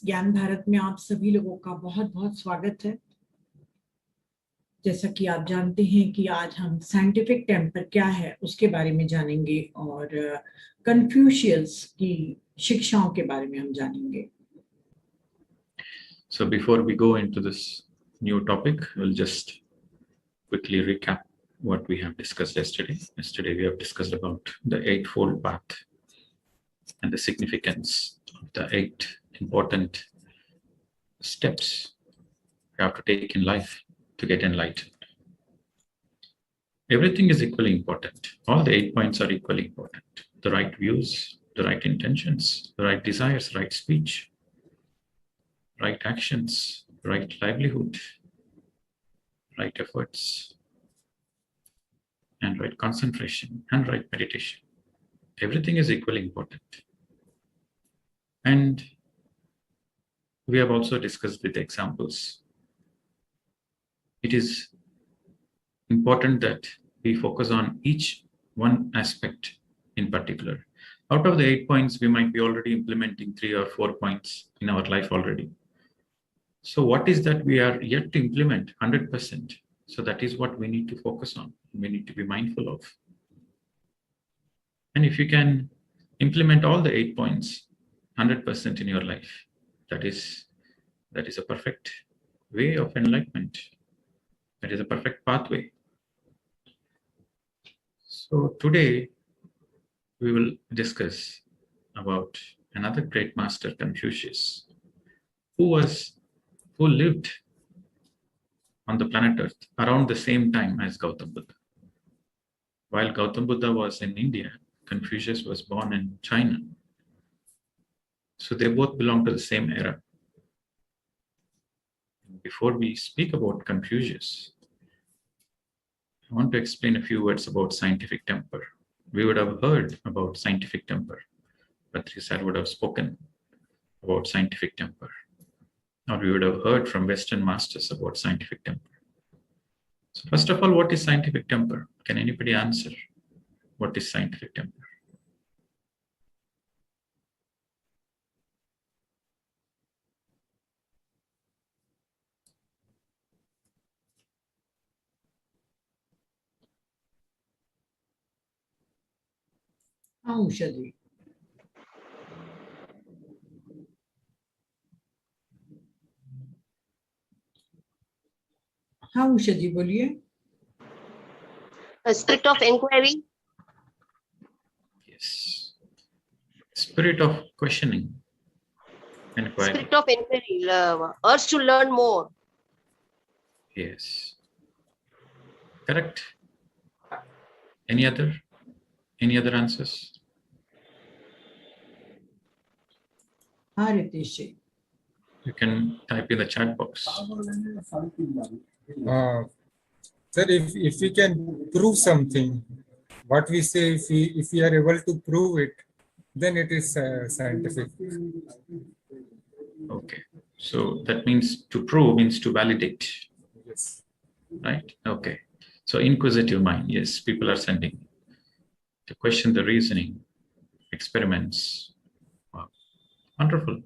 ज्ञान भारत में आप सभी लोगों का बहुत बहुत स्वागत है। जैसा कि आप जानते हैं कि आज हम साइंटिफिक टेम्पर क्या है उसके बारे में जानेंगे और कन्फ्यूशियस की शिक्षाओं के बारे में हम जानेंगे। So before we go into this new topic, we'll just quickly recap what we have discussed yesterday. Yesterday we have discussed about the eightfold path and the significance of the 8 important steps you have to take in life to get enlightened. Everything is equally important. All the 8 points are equally important. The right views, the right intentions, the right desires, right speech, right actions, right livelihood, right efforts, and right concentration, and right meditation. Everything is equally important. And we have also discussed with examples. It is important that we focus on each one aspect in particular. Out of the 8 points, we might be already implementing 3 or 4 points in our life already. So what is that we are yet to implement 100%? So that is what we need to focus on. We need to be mindful of. And if you can implement all the 8 points 100% in your life, that is a perfect way of enlightenment. That is a perfect pathway. So today we will discuss about another great master, Confucius, who lived on the planet Earth around the same time as Gautam Buddha. While Gautam Buddha was in India, Confucius was born in China. So they both belong to the same era. Before we speak about Confucius, I want to explain a few words about scientific temper. We would have heard about scientific temper. Patri sir would have spoken about scientific temper. Or we would have heard from Western masters about scientific temper. So first of all, what is scientific temper? Can anybody answer? What is scientific temper? औषधि हाँ औषधि बोलिए। A spirit of inquiry. Yes. Spirit of questioning. Inquiry. Spirit of inquiry. Urge to learn more. Yes. Correct. Any other answers? हाँ रितेश जी, You can type in the chat box. Sir, if we can prove something, what we say, if we are able to prove it, then it is scientific. Okay. So that means to prove means to validate. Yes. Right? Okay. So inquisitive mind. Yes, people are sending to question the reasoning, experiments. Wow. Wonderful.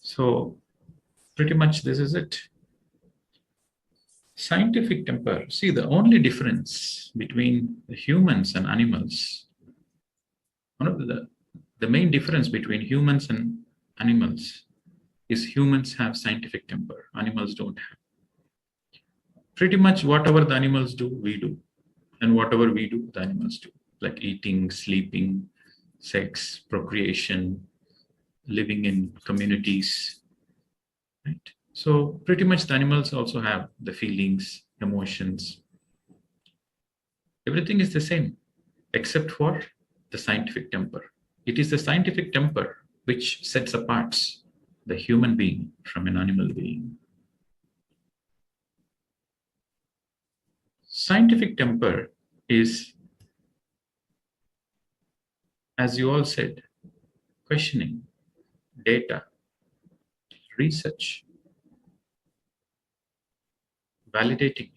So pretty much this is it. Scientific temper. See, the only difference between the humans and animals, one of the main difference between humans and animals is humans have scientific temper. Animals don't have. Pretty much whatever the animals do, we do. And whatever we do, the animals do. Like eating, sleeping, sex, procreation, living in communities. Right? So pretty much the animals also have the feelings, emotions. Everything is the same, except for the scientific temper. It is the scientific temper which sets apart the human being from an animal being. Scientific temper is, as you all said, questioning, data, research, validating,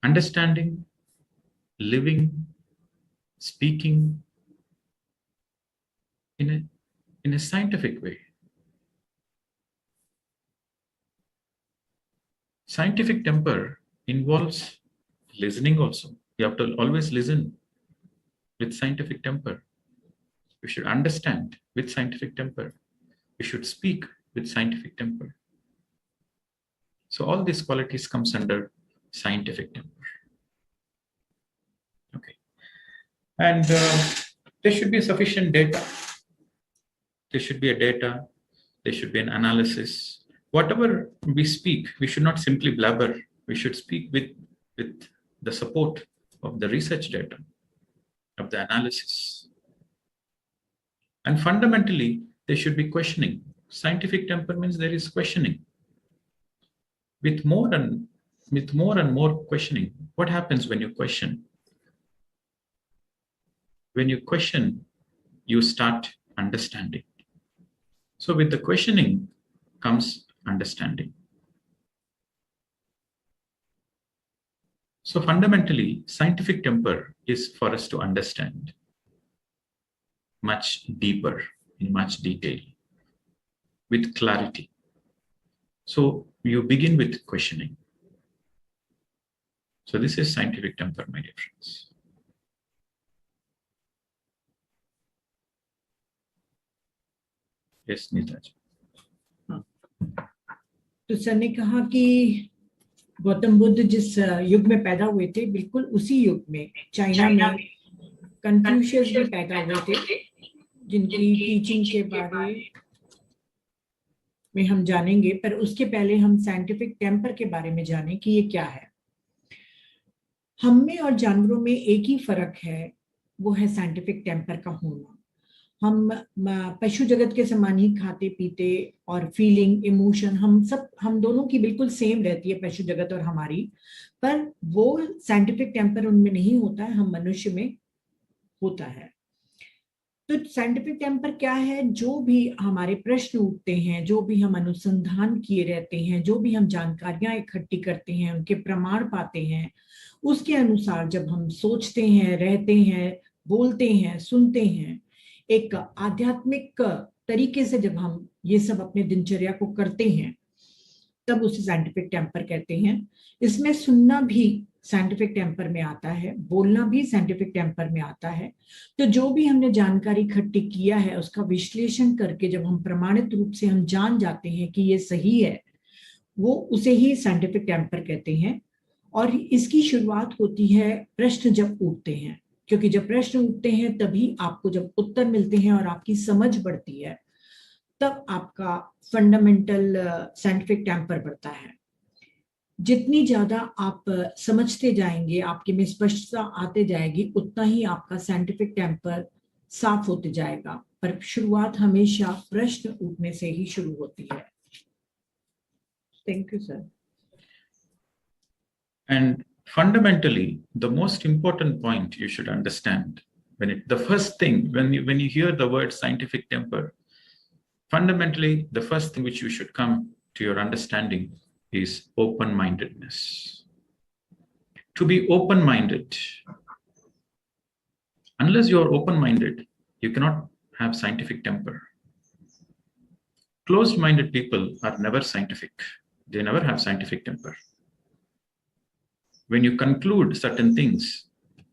understanding, living, speaking in a in a scientific way. Scientific temper involves listening also. You have to always listen with scientific temper. You should understand with scientific temper. You should speak with scientific temper. So all these qualities comes under scientific temper. Okay. And there should be sufficient data. There should be a data. There should be an analysis. Whatever we speak, we should not simply blabber. We should speak with the support of the research data, of the analysis. And fundamentally, there should be questioning. Scientific temper means there is questioning. With more and more questioning, what happens when you question? When you question, you start understanding. So with the questioning comes understanding. So fundamentally, scientific temper is for us to understand much deeper, in much detail, with clarity. So you begin with questioning. So this is scientific temper, my dear friends. Yes, Neetaji. तो sir ने कहा कि गौतम बुद्ध जिस युग में पैदा हुए थे, बिल्कुल उसी युग में चाइना में कन्फ्यूशियस भी पैदा हुए थे, जिनकी टीचिंग के बारे में हम जानेंगे। पर उसके पहले हम साइंटिफिक टेम्पर के बारे में जानें कि ये क्या है। हम में और जानवरों में एक ही फर्क है, वो है साइंटिफिक टेम्पर का होना। हम पशु जगत के समान ही खाते पीते और फीलिंग, इमोशन हम दोनों की बिल्कुल सेम रहती है, पशु जगत और हमारी, पर वो साइंटिफिक टेम्पर उनमें नहीं होता है, हम मनुष्य में होता है। तो साइंटिफिक टेम्पर क्या है? जो भी हमारे प्रश्न उठते हैं, जो भी हम अनुसंधान किए रहते हैं, जो भी हम जानकारियां इकट्ठी करते हैं, उनके प्रमाण पाते हैं, उसके अनुसार जब हम सोचते हैं, रहते हैं, बोलते हैं, सुनते हैं, एक आध्यात्मिक तरीके से जब हम ये सब अपने दिनचर्या को करते हैं, तब उसे साइंटिफिक टेम्पर कहते हैं। इसमें सुनना भी साइंटिफिक टेम्पर में आता है, बोलना भी साइंटिफिक टेम्पर में आता है। तो जो भी हमने जानकारी इकट्ठी किया है, उसका विश्लेषण करके जब हम प्रमाणित रूप से हम जान जाते हैं कि ये सही है, वो उसे ही साइंटिफिक टेम्पर कहते हैं। और इसकी शुरुआत होती है प्रश्न जब उठते हैं, क्योंकि जब प्रश्न उठते हैं तभी आपको जब उत्तर मिलते हैं और आपकी समझ बढ़ती है, तब आपका फंडामेंटल साइंटिफिक टेम्पर बढ़ता है। जितनी ज्यादा आप समझते जाएंगे, आपके में स्पष्टता आते जाएगी, उतना ही आपका साइंटिफिक टेम्पर साफ होते जाएगा। पर शुरुआत हमेशा प्रश्न उठने से ही शुरू होती है। Thank you sir. And fundamentally, the most important point you should understand, the first thing, when you hear the word scientific temper, fundamentally, the first thing which you should come to your understanding is open-mindedness. To be open-minded, unless you are open-minded, you cannot have scientific temper. Closed-minded people are never scientific. They never have scientific temper. When you conclude certain things,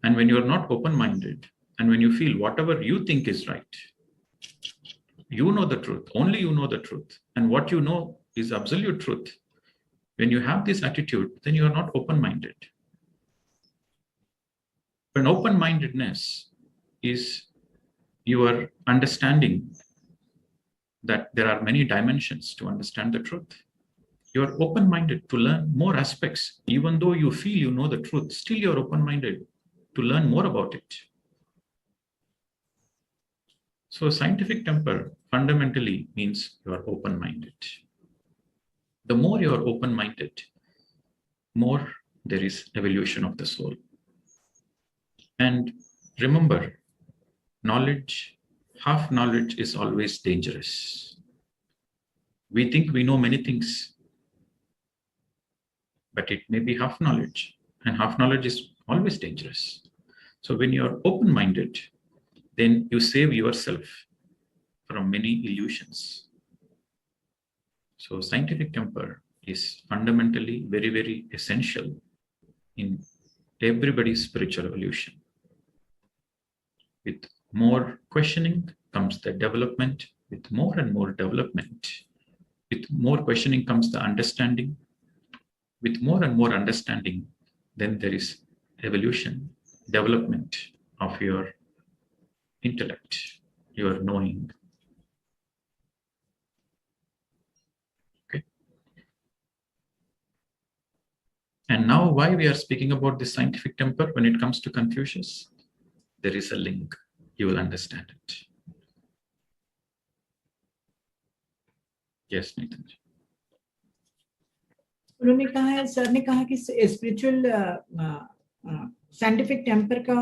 and when you are not open-minded, and when you feel whatever you think is right, you know the truth, only you know the truth, and what you know is absolute truth. When you have this attitude, then you are not open-minded. When open-mindedness is your understanding that there are many dimensions to understand the truth. You are open-minded to learn more aspects. Even though you feel you know the truth, still you are open-minded to learn more about it. So scientific temper fundamentally means you are open-minded. The more you are open-minded, more there is evolution of the soul. And remember, knowledge, half knowledge is always dangerous. We think we know many things, but it may be half knowledge, and half knowledge is always dangerous. So when you are open-minded, then you save yourself from many illusions. So scientific temper is fundamentally very, very essential in everybody's spiritual evolution. With more questioning comes the development. With more and more development, with more questioning comes the understanding. With more and more understanding, then there is evolution, development of your intellect, your knowing. Okay. And now why we are speaking about this scientific temper when it comes to Confucius? There is a link. You will understand it. Yes, Nathan. उन्होंने कहा है, sir ने कहा कि spiritual scientific temper का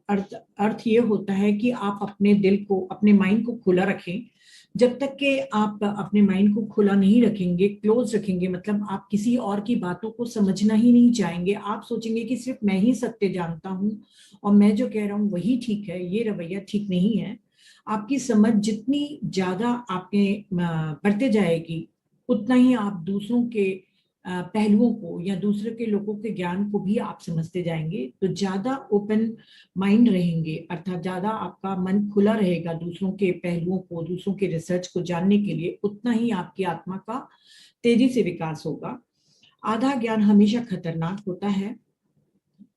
अर्थ ये होता है कि आप अपने दिल को, अपने माइंड को खुला रखें. जब तक कि आप अपने माइंड को खुला नहीं रखेंगे, क्लोज रखेंगे, मतलब आप किसी और की बातों को समझना ही नहीं चाहेंगे. आप सोचेंगे कि सिर्फ मैं ही सत्य जानता हूं और मैं जो कह रहा हूं वही ठीक है. ये रवैया ठीक नहीं है. आपकी समझ जितनी ज्यादा आपके बढ़ते जाएगी, उतना ही आप दूसरों के पहलुओं को या दूसरे के लोगों के ज्ञान को भी आप समझते जाएंगे. तो ज्यादा ओपन माइंड रहेंगे, अर्थात ज्यादा आपका मन खुला रहेगा दूसरों के पहलुओं को, दूसरों के रिसर्च को जानने के लिए, उतना ही आपकी आत्मा का तेजी से विकास होगा. आधा ज्ञान हमेशा खतरनाक होता है.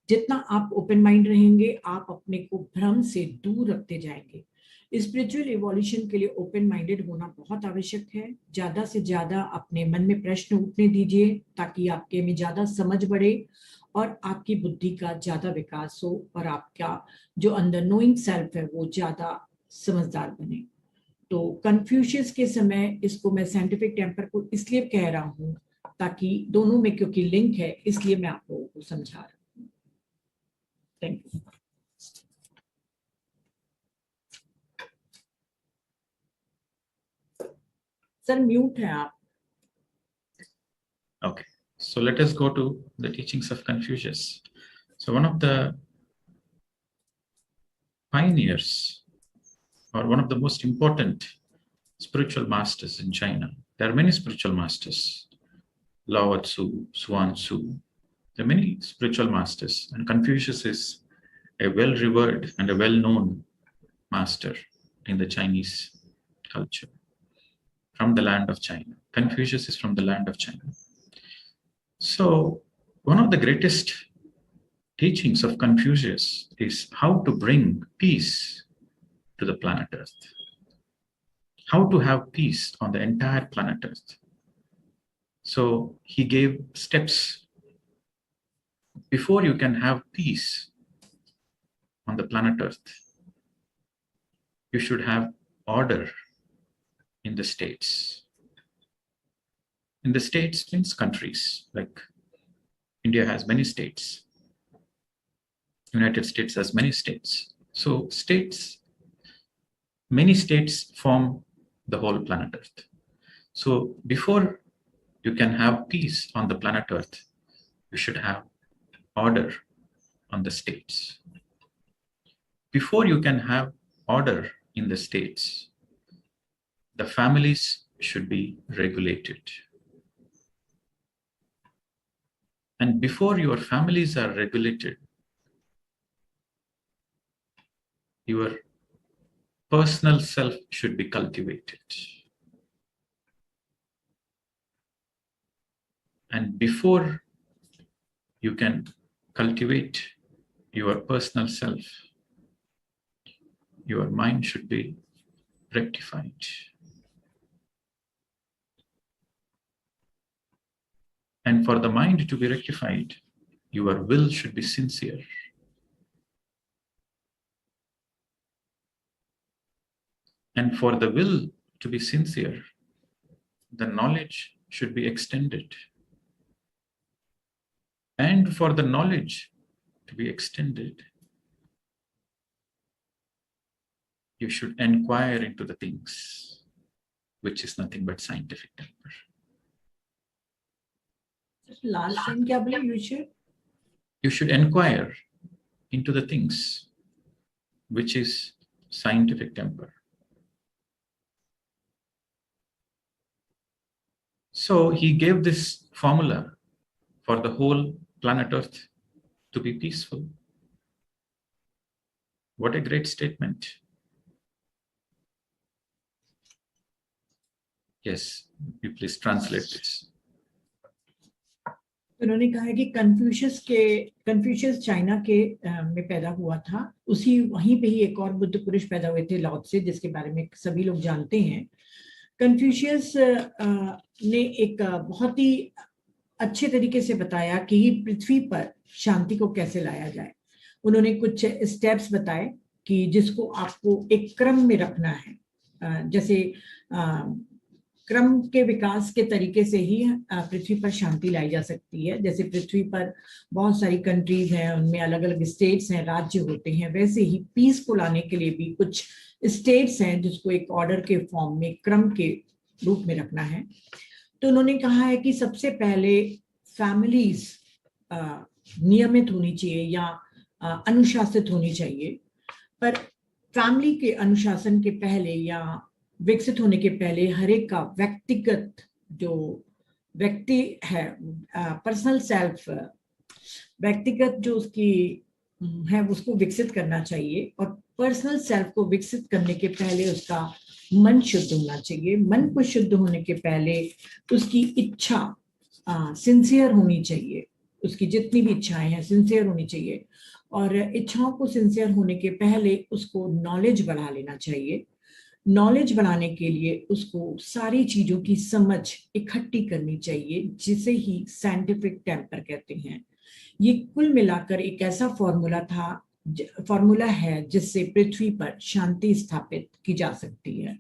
जितना आप ओपन माइंड रहेंगे, आप अपने को भ्रम से दूर रखते जाएंगे. स्पिरिचुअल इवोल्यूशन के लिए ओपन माइंडेड होना बहुत आवश्यक है. ज्यादा से ज्यादा अपने मन में प्रश्न उठने दीजिए ताकि आपके में ज्यादा समझ बढ़े और आपकी बुद्धि का ज्यादा विकास हो और आपका जो अंदर नोइंग सेल्फ है वो ज्यादा समझदार बने. तो कन्फ्यूशियस के समय इसको मैं साइंटिफिक टेम्पर को इसलिए कह रहा हूँ ताकि दोनों में क्योंकि लिंक है, इसलिए मैं आप लोगों को समझा रहा हूँ. Thank you. सर म्यूट है आप. Okay, so let us go to the teachings of Confucius. So one of the pioneers or one of the most important spiritual masters in China. There are many spiritual masters, Lao Tzu, Suan Tzu. There are many spiritual masters, and Confucius is a well-revered and a well-known master in the Chinese culture. From the land of China. Confucius is from the land of China. So one of the greatest teachings of Confucius is how to bring peace to the planet Earth. How to have peace on the entire planet Earth. So he gave steps. Before you can have peace on the planet Earth, you should have order in the states. In the states means countries, like India has many states. United States has many states. So states, many states form the whole planet Earth. So before you can have peace on the planet Earth, you should have order on the states. Before you can have order in the states, the families should be regulated. And before your families are regulated, your personal self should be cultivated. And before you can cultivate your personal self, your mind should be rectified. And for the mind to be rectified, your will should be sincere. And for the will to be sincere, the knowledge should be extended. And for the knowledge to be extended, you should inquire into the things, which is nothing but scientific temper. Last thing क्या बोले? You should inquire into the things, which is scientific temper. So he gave this formula for the whole planet Earth to be peaceful. What a great statement. Yes, you please translate this. उन्होंने कहा है कि Confucius China के में पैदा हुआ था, उसी वहीं पे ही एक और बुद्ध पुरुष पैदा हुए थे, लाओ त्से, जिसके बारे में सभी लोग जानते हैं। कन्फ्यूशियस ने एक बहुत ही अच्छे तरीके से बताया कि पृथ्वी पर शांति को कैसे लाया जाए। उन्होंने कुछ स्टेप्स बताए कि जिसको आपको एक क्रम में रखना है, जैसे क्रम के विकास के तरीके से ही पृथ्वी पर शांति लाई जा सकती है। जैसे पृथ्वी पर बहुत सारी कंट्रीज हैं, उनमें अलग अलग स्टेट्स हैं, राज्य होते हैं, वैसे ही पीस को लाने के लिए भी कुछ स्टेट्स हैं जिसको एक ऑर्डर के फॉर्म में, क्रम के रूप में रखना है। तो उन्होंने कहा है कि सबसे पहले फैमिलीज नियमित होनी चाहिए या अनुशासित होनी चाहिए, पर फैमिली के अनुशासन के पहले या विकसित होने के पहले हर एक का व्यक्तिगत जो व्यक्ति है, पर्सनल सेल्फ, व्यक्तिगत जो उसकी है उसको विकसित करना चाहिए। और पर्सनल सेल्फ को विकसित करने के पहले उसका मन शुद्ध होना चाहिए। मन को शुद्ध होने के पहले उसकी इच्छा सिंसियर होनी चाहिए, उसकी जितनी भी इच्छाएं हैं सिंसियर होनी चाहिए। और इच्छाओं को सिंसियर होने के पहले उसको नॉलेज बढ़ा लेना चाहिए। नॉलेज बढ़ाने के लिए उसको सारी चीजों की समझ इकट्ठी करनी चाहिए, जिसे ही साइंटिफिक टेम्पर कहते हैं। ये कुल मिलाकर एक ऐसा फॉर्मूला है जिससे पृथ्वी पर शांति स्थापित की जा सकती है।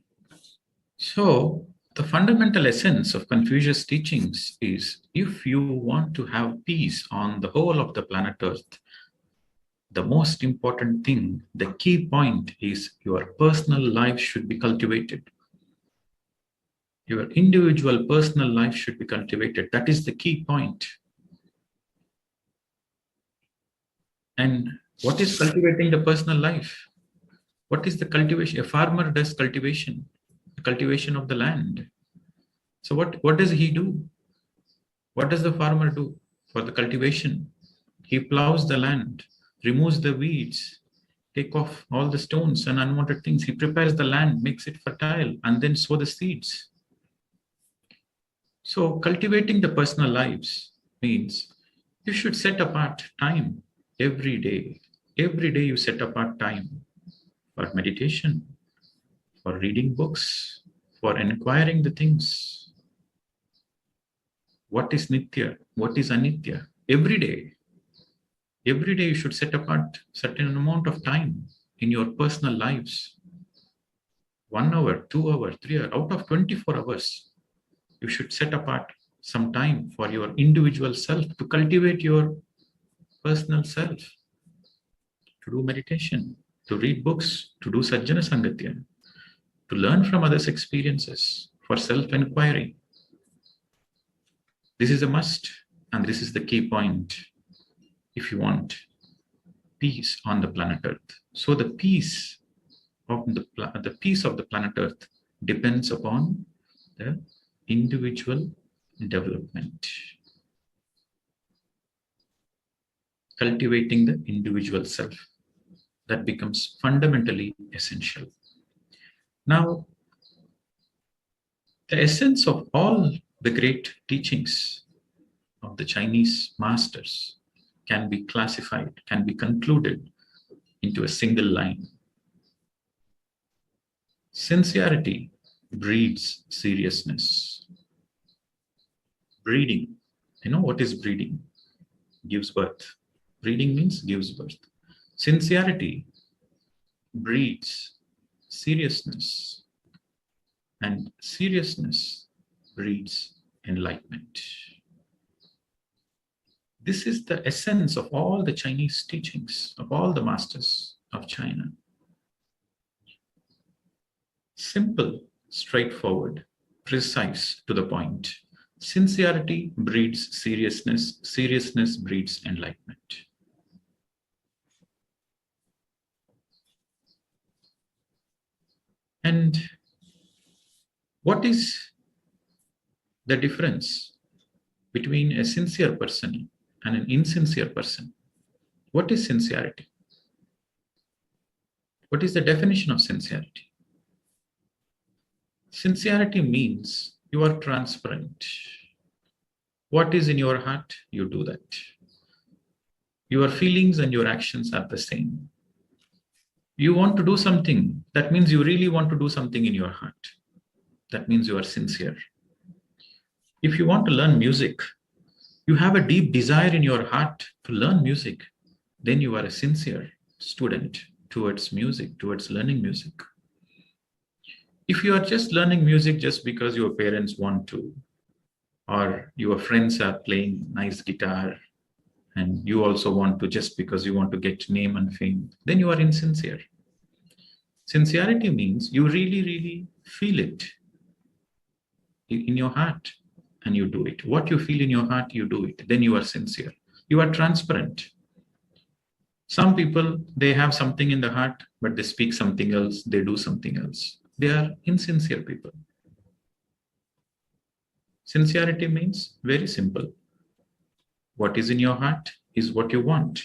So the fundamental essence of Confucius' teachings is, if you want to have peace on the whole of the planet Earth, the most important thing, the key point is your personal life should be cultivated. Your individual personal life should be cultivated. That is the key point. And what is cultivating the personal life? What is the cultivation? A farmer does cultivation, the cultivation of the land. So what does he do? What does the farmer do for the cultivation? He plows the land, removes the weeds, take off all the stones and unwanted things. He prepares the land, makes it fertile, and then sow the seeds. So cultivating the personal lives means you should set apart time every day. Every day you set apart time for meditation, for reading books, for inquiring the things. What is Nitya? What is Anitya? Every day you should set apart certain amount of time in your personal lives. 1 hour, 2 hours, 3 hours, out of 24 hours, you should set apart some time for your individual self, to cultivate your personal self, to do meditation, to read books, to do Sajjana Sangatya, to learn from others' experiences, for self-inquiry. This is a must, and this is the key point if you want peace on the planet Earth. So the peace of the planet Earth depends upon the individual development. Cultivating the individual self, that becomes fundamentally essential. Now, the essence of all the great teachings of the Chinese masters can be classified, can be concluded into a single line. Sincerity breeds seriousness. Breeding, you know what is breeding? Gives birth. Breeding means gives birth. Sincerity breeds seriousness, and seriousness breeds enlightenment. This is the essence of all the Chinese teachings, of all the masters of China. Simple, straightforward, precise, to the point. Sincerity breeds seriousness, seriousness breeds enlightenment. And what is the difference between a sincere person and an insincere person. What is sincerity? What is the definition of sincerity? Sincerity means you are transparent. What is in your heart, you do that. Your feelings and your actions are the same. You want to do something, that means you really want to do something in your heart. That means you are sincere. If you want to learn music, you have a deep desire in your heart to learn music, then you are a sincere student towards music, towards learning music. If you are just learning music just because your parents want to, or your friends are playing nice guitar, and you also want to just because you want to get name and fame, then you are insincere. Sincerity means you really, really feel it in your heart and you do it. What you feel in your heart, you do it. Then you are sincere. You are transparent. Some people, they have something in the heart, but they speak something else, they do something else. They are insincere people. Sincerity means very simple. What is in your heart is what you want.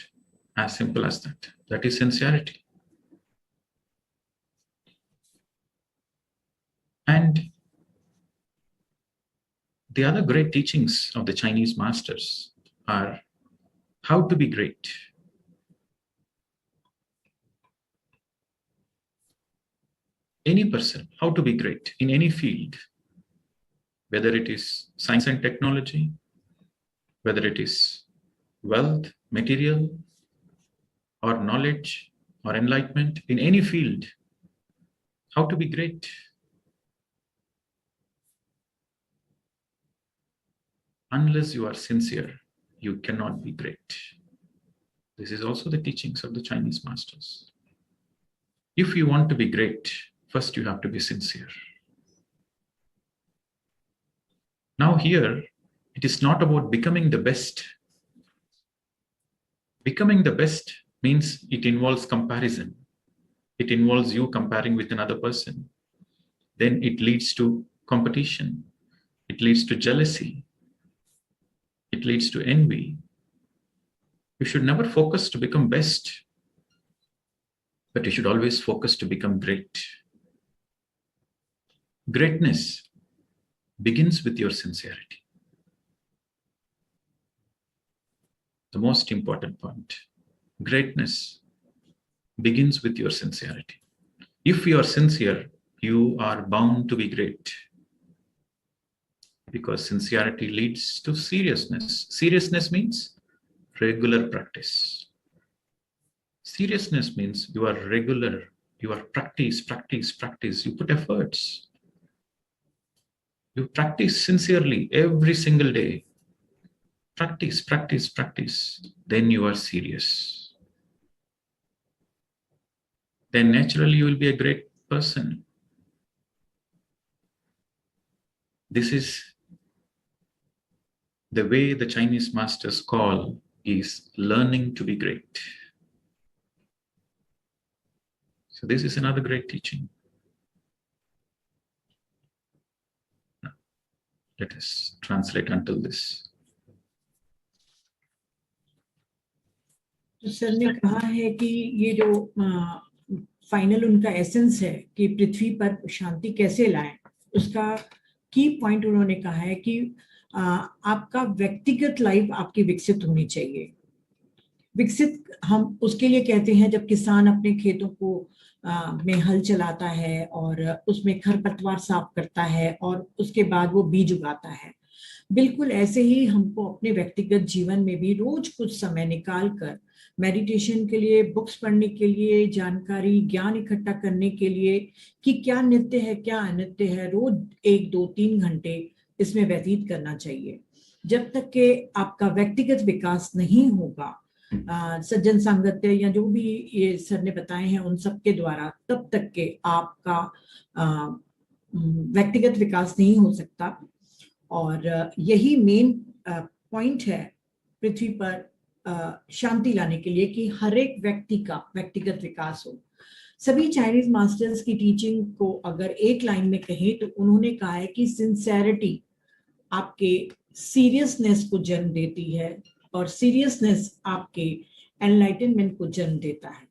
As simple as that. That is sincerity. And the other great teachings of the Chinese masters are how to be great. Any person, how to be great in any field, whether it is science and technology, whether it is wealth, material, or knowledge, or enlightenment, in any field, how to be great. Unless you are sincere, you cannot be great. This is also the teachings of the Chinese masters. If you want to be great, first you have to be sincere. Now here, it is not about becoming the best. Becoming the best means it involves comparison. It involves you comparing with another person. Then it leads to competition. It leads to jealousy. It leads to envy. You should never focus to become best, but you should always focus to become great. Greatness begins with your sincerity. The most important point. Greatness begins with your sincerity. If you are sincere, you are bound to be great. Because sincerity leads to seriousness. Seriousness means regular practice. Seriousness means you are regular, you are practice, you put efforts. You practice sincerely every single day. Practice. Then you are serious. Then naturally you will be a great person. This is the way the Chinese masters call is learning to be great. So this is another great teaching. Now, let us translate until this. तो sir ने कहा है कि ये जो final उनका essence है कि पृथ्वी पर शांति कैसे लाएं, उसका की पॉइंट उन्होंने कहा है कि आपका व्यक्तिगत लाइफ आपकी विकसित होनी चाहिए. विकसित हम उसके लिए कहते हैं जब किसान अपने खेतों को में हल चलाता है और उसमें खरपतवार साफ करता है और उसके बाद वो बीज उगाता है. बिल्कुल ऐसे ही हमको अपने व्यक्तिगत जीवन में भी रोज कुछ समय निकाल कर मेडिटेशन के लिए, बुक्स पढ़ने के लिए, जानकारी ज्ञान इकट्ठा करने के लिए कि क्या नित्य है क्या अनित्य है, रोज 1, 2, 3 घंटे इसमें व्यतीत करना चाहिए. जब तक कि आपका व्यक्तिगत विकास नहीं होगा सज्जन सांगत्य या जो भी ये सर ने बताए हैं उन सब के द्वारा, तब तक के आपका व्यक्तिगत विकास नहीं हो सकता. और यही मेन पॉइंट है पृथ्वी पर शांति लाने के लिए कि हर एक व्यक्ति का व्यक्तिगत विकास हो. सभी चाइनीज मास्टर्स की टीचिंग को अगर एक लाइन में कहें तो उन्होंने कहा है कि सिंसेरिटी आपके सीरियसनेस को जन्म देती है और सीरियसनेस आपके एनलाइटनमेंट को जन्म देता है।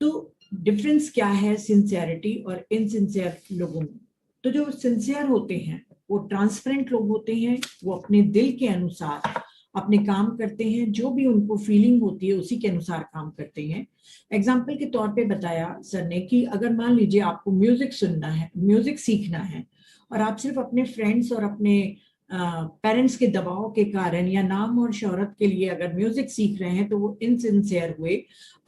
तो डिफरेंस क्या है सिंसियरिटी और इनसिंसियर लोगों में? तो जो सिंसियर होते हैं वो ट्रांसपेरेंट लोग होते हैं, वो अपने दिल के अनुसार अपने काम करते हैं, जो भी उनको फीलिंग होती है उसी के अनुसार काम करते हैं। एग्जाम्पल के तौर पे बताया सर ने कि अगर मान लीजिए आपको म्यूजिक सुनना है, म्यूजिक सीखना है, और आप सिर्फ अपने फ्रेंड्स और अपने पेरेंट्स के दबाव के कारण या नाम और शोहरत के लिए अगर म्यूजिक सीख रहे हैं तो वो इनसिंसियर हुए।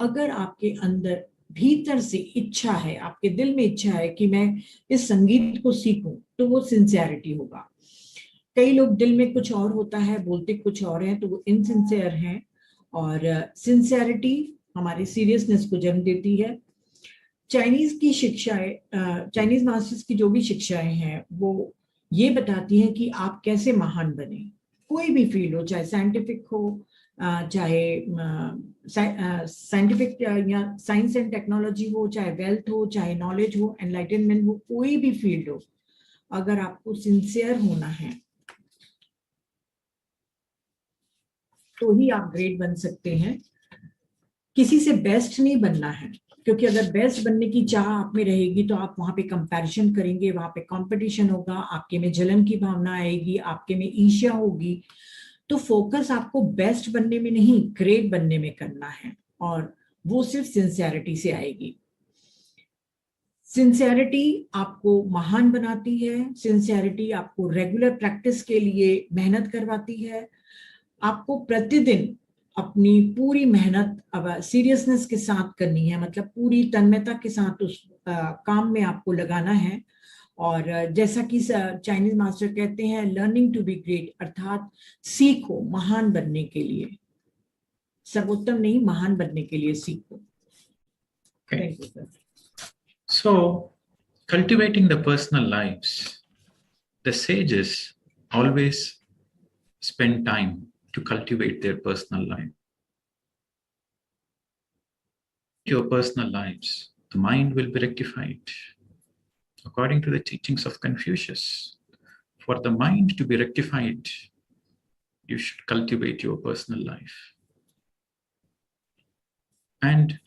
अगर आपके अंदर भीतर से इच्छा है, आपके दिल में इच्छा है कि मैं इस संगीत को सीखूं, तो वो सिंसियरिटी होगा। कई लोग दिल में कुछ और होता है, बोलते कुछ और है, तो वो इनसिंसियर हैं। और सिंसियरिटी हमारी सीरियसनेस को जन्म देती है। चाइनीज की शिक्षाएं, चाइनीज मास्टर्स की जो भी शिक्षाएं हैं वो ये बताती हैं कि आप कैसे महान बने। कोई भी फील्ड हो, चाहे साइंटिफिक हो, चाहे साइंटिफिक या साइंस एंड टेक्नोलॉजी हो, चाहे वेल्थ हो, चाहे नॉलेज हो, एनलाइटनमेंट हो, कोई भी फील्ड हो, अगर आपको सिंसियर होना है तो ही आप ग्रेट बन सकते हैं। किसी से बेस्ट नहीं बनना है, क्योंकि अगर बेस्ट बनने की चाह आप में रहेगी तो आप वहां पे कंपैरिजन करेंगे, वहां पे कंपटीशन होगा, आपके में जलन की भावना आएगी, आपके में ईर्ष्या होगी। तो फोकस आपको बेस्ट बनने में नहीं, ग्रेट बनने में करना है, और वो सिर्फ सिंसियरिटी से आएगी। सिंसियरिटी आपको महान बनाती है, सिंसियरिटी आपको रेगुलर प्रैक्टिस के लिए मेहनत करवाती है। आपको प्रतिदिन अपनी पूरी मेहनत अब सीरियसनेस के साथ करनी है, मतलब पूरी तन्मयता के साथ उस काम में आपको लगाना है। और जैसा कि चाइनीज मास्टर कहते हैं, लर्निंग टू बी ग्रेट, अर्थात सीखो महान बनने के लिए, सर्वोत्तम नहीं, महान बनने के लिए सीखो। Thank you sir. So, cultivating the personal lives, the sages always spend time to cultivate their personal life. Your personal lives, the mind will be rectified. According to the teachings of Confucius, for the mind to be rectified, you should cultivate your personal life. And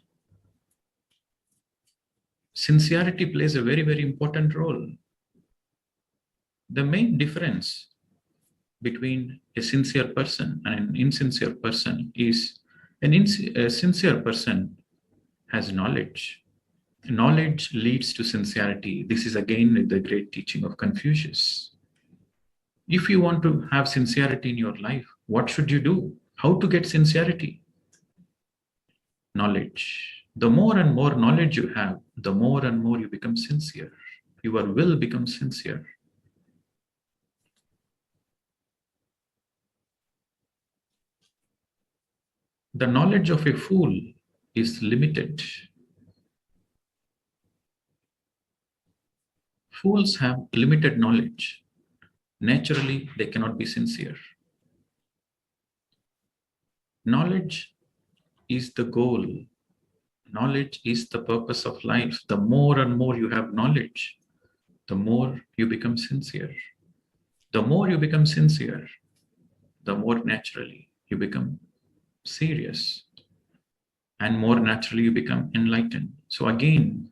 sincerity plays a very, very important role. The main difference between a sincere person and an insincere person is a sincere person has knowledge. Knowledge leads to sincerity. This is again the great teaching of Confucius. If you want to have sincerity in your life, what should you do? How to get sincerity? Knowledge. The more and more knowledge you have, the more and more you become sincere. Your will becomes sincere. The knowledge of a fool is limited. Fools have limited knowledge. Naturally, they cannot be sincere. Knowledge is the goal. Knowledge is the purpose of life. The more and more you have knowledge, the more you become sincere. The more you become sincere, the more naturally you become serious, and more naturally you become enlightened. So again,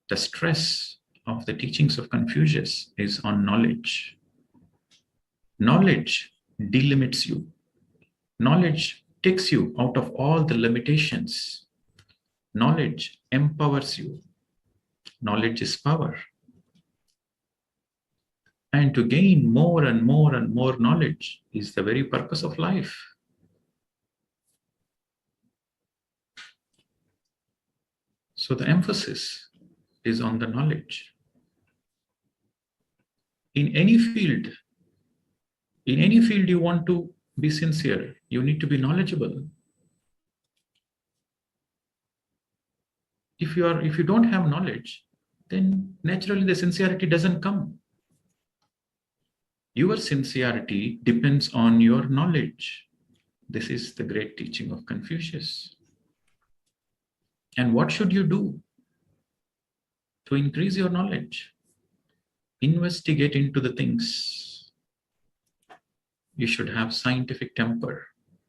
the stress of the teachings of Confucius is on knowledge. Knowledge delimits you. Knowledge takes you out of all the limitations. Knowledge empowers you. Knowledge is power. And to gain more and more and more knowledge is the very purpose of life. So the emphasis is on the knowledge. In any field you want to be sincere, you need to be knowledgeable. If you don't have knowledge, then naturally the sincerity doesn't come. Your sincerity depends on your knowledge. This is the great teaching of Confucius. And what should you do to increase your knowledge? Investigate into the things. you should have scientific temper,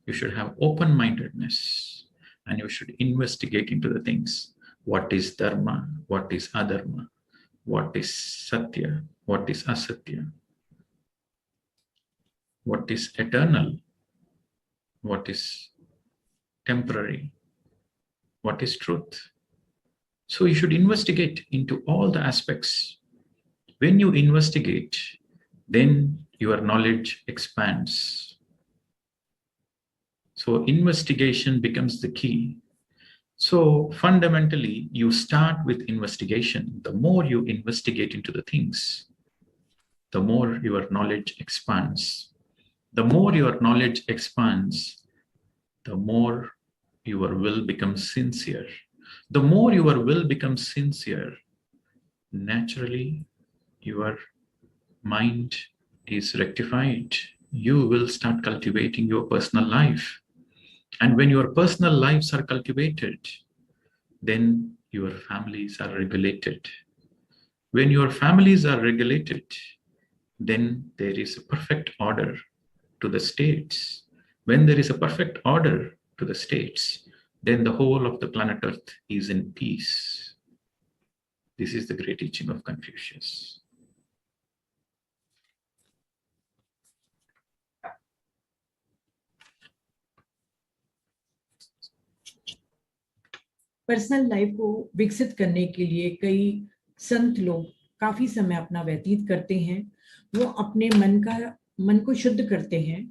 you should have open-mindedness, and you should investigate into the things. What is dharma? What is adharma? What is satya? What is asatya? What is eternal? What is temporary? What is truth? So you should investigate into all the aspects. When you investigate, then your knowledge expands. So investigation becomes the key. So fundamentally, you start with investigation. The more you investigate into the things, the more your knowledge expands. The more your knowledge expands, the more your will becomes sincere. The more your will becomes sincere, naturally your mind is rectified. You will start cultivating your personal life. And when your personal lives are cultivated, then your families are regulated. When your families are regulated, then there is a perfect order to the states. When there is a perfect order to the states, then the whole of the planet Earth is in peace. This is the great teaching of Confucius. Personal life को विकसित करने के लिए कई संत लोग काफी समय अपना व्यतीत करते हैं। वो अपने मन को शुद्ध करते हैं,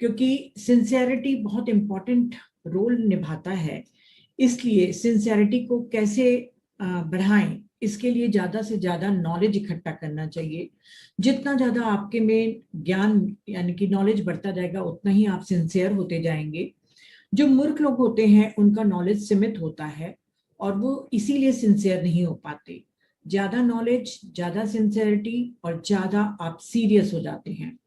क्योंकि सिंसियरिटी बहुत इम्पोर्टेंट रोल निभाता है। इसलिए सिंसियरिटी को कैसे बढ़ाएं, इसके लिए ज्यादा से ज्यादा नॉलेज इकट्ठा करना चाहिए। जितना ज्यादा आपके में ज्ञान यानी कि नॉलेज बढ़ता जाएगा, उतना ही आप सिंसियर होते जाएंगे। जो मूर्ख लोग होते हैं उनका नॉलेज सीमित होता है और वो इसीलिए सिंसियर नहीं हो पाते। ज्यादा नॉलेज, ज्यादा सिंसियरिटी और ज्यादा आप सीरियस हो जाते हैं।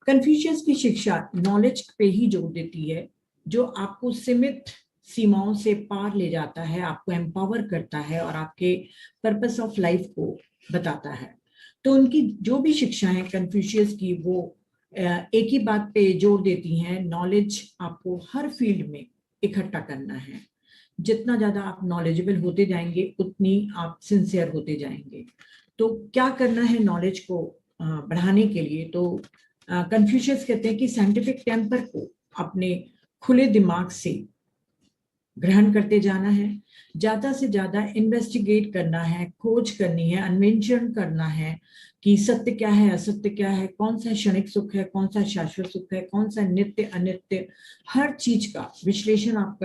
कन्फ्यूशियस की शिक्षा नॉलेज पे ही जोर देती है, जो आपको सीमित सीमाओं से पार ले जाता है, आपको एम्पावर करता है और आपके पर्पस ऑफ लाइफ को बताता है। तो उनकी जो भी शिक्षा है कन्फ्यूशियस की, वो एक ही बात पे जोर देती हैं, नॉलेज आपको हर फील्ड में इकट्ठा करना है। जितना ज्यादा आप नॉलेजेबल होते जाएंगे, उतनी आप सिंसियर होते जाएंगे। तो क्या करना है नॉलेज को बढ़ाने के लिए? तो कन्फ्यूशियस कहते हैं कि साइंटिफिक टेम्पर को अपने खुले दिमाग से ग्रहण करते जाना है, ज्यादा से ज्यादा इन्वेस्टिगेट करना है, खोज करनी है, अन्वेषण करना है कि सत्य क्या है, असत्य क्या है, कौन सा क्षणिक सुख है, कौन सा शाश्वत सुख है, कौन सा नित्य अनित्य। हर चीज का विश्लेषण आप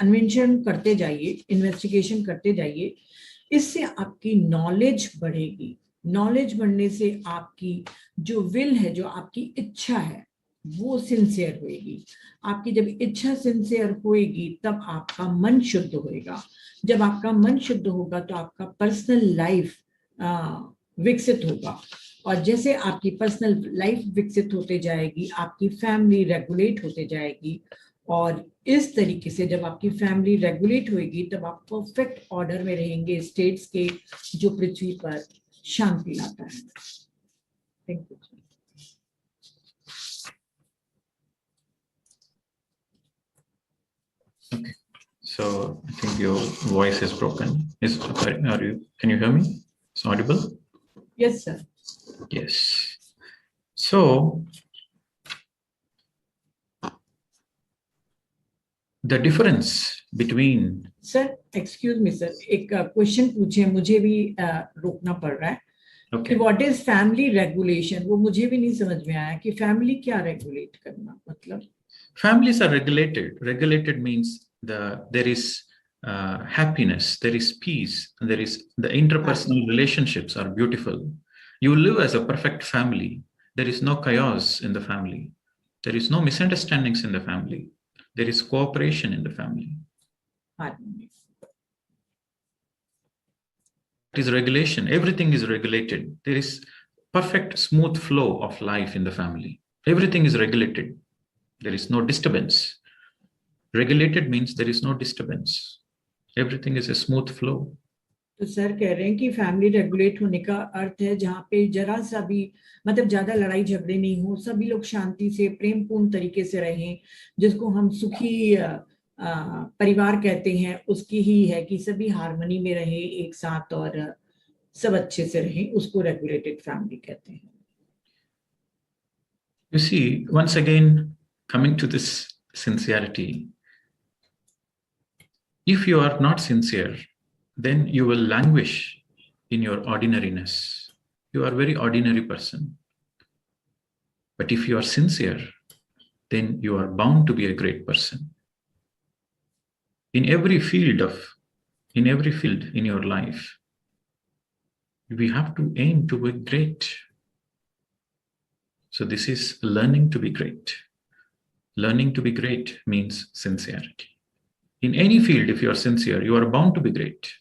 अन्वेषण करते जाइए, इन्वेस्टिगेशन करते जाइए। इससे आपकी नॉलेज बढ़ेगी। नॉलेज बढ़ने से आपकी जो विल है, जो आपकी इच्छा है, वो सिंसियर होएगी। आपकी जब इच्छा सिंसियर होएगी, तब आपका मन शुद्ध होएगा। जब आपका मन शुद्ध होगा तो आपका पर्सनल लाइफ विकसित होगा, और जैसे आपकी पर्सनल लाइफ विकसित होते जाएगी, आपकी फैमिली रेगुलेट होते जाएगी। और इस तरीके से जब आपकी फैमिली रेगुलेट होएगी, तब आप परफेक्ट ऑर्डर में रहेंगे, स्टेट्स के, जो पृथ्वी पर शांति लाता है। Thank you. Okay, so I think your voice is broken. Can you hear me? It's audible? Yes, sir. Yes. So the difference between... Sir, excuse me, sir. एक क्वेश्चन पूछे, मुझे भी रोकना पड़ रहा है। Okay. What is family regulation? वो मुझे भी नहीं समझ में आया कि फैमिली क्या रेगुलेट करना, मतलब। Families are regulated. Regulated means there is happiness, there is peace, and there is the interpersonal relationships are beautiful. You live as a perfect family. There is no chaos in the family. There is no misunderstandings in the family. There is cooperation in the family. It is regulation. Everything is regulated. There is perfect smooth flow of life in the family. Everything is regulated. There is no disturbance. Regulated means there is no disturbance. Everything is a smooth flow. तो sir कह रहे हैं कि family regulate होने का अर्थ है जहाँ पे जरा सा भी मतलब ज्यादा लड़ाई झगड़े नहीं हो, सभी लोग शांति से प्रेमपूर्ण तरीके से रहें, जिसको हम सुखी परिवार कहते हैं, उसकी ही है कि सभी हार्मनी में रहे एक साथ और सब अच्छे से रहें, उसको रेगुलेटेड फैमिली कहते हैं. You see, once again, coming to this sincerity, if you are not sincere, then you will languish in your ordinariness. You are a very ordinary person. But if you are sincere, then you are bound to be a great person. In every field in your life, we have to aim to be great. So this is learning to be great. Learning to be great means sincerity. In any field, if you are sincere, you are bound to be great.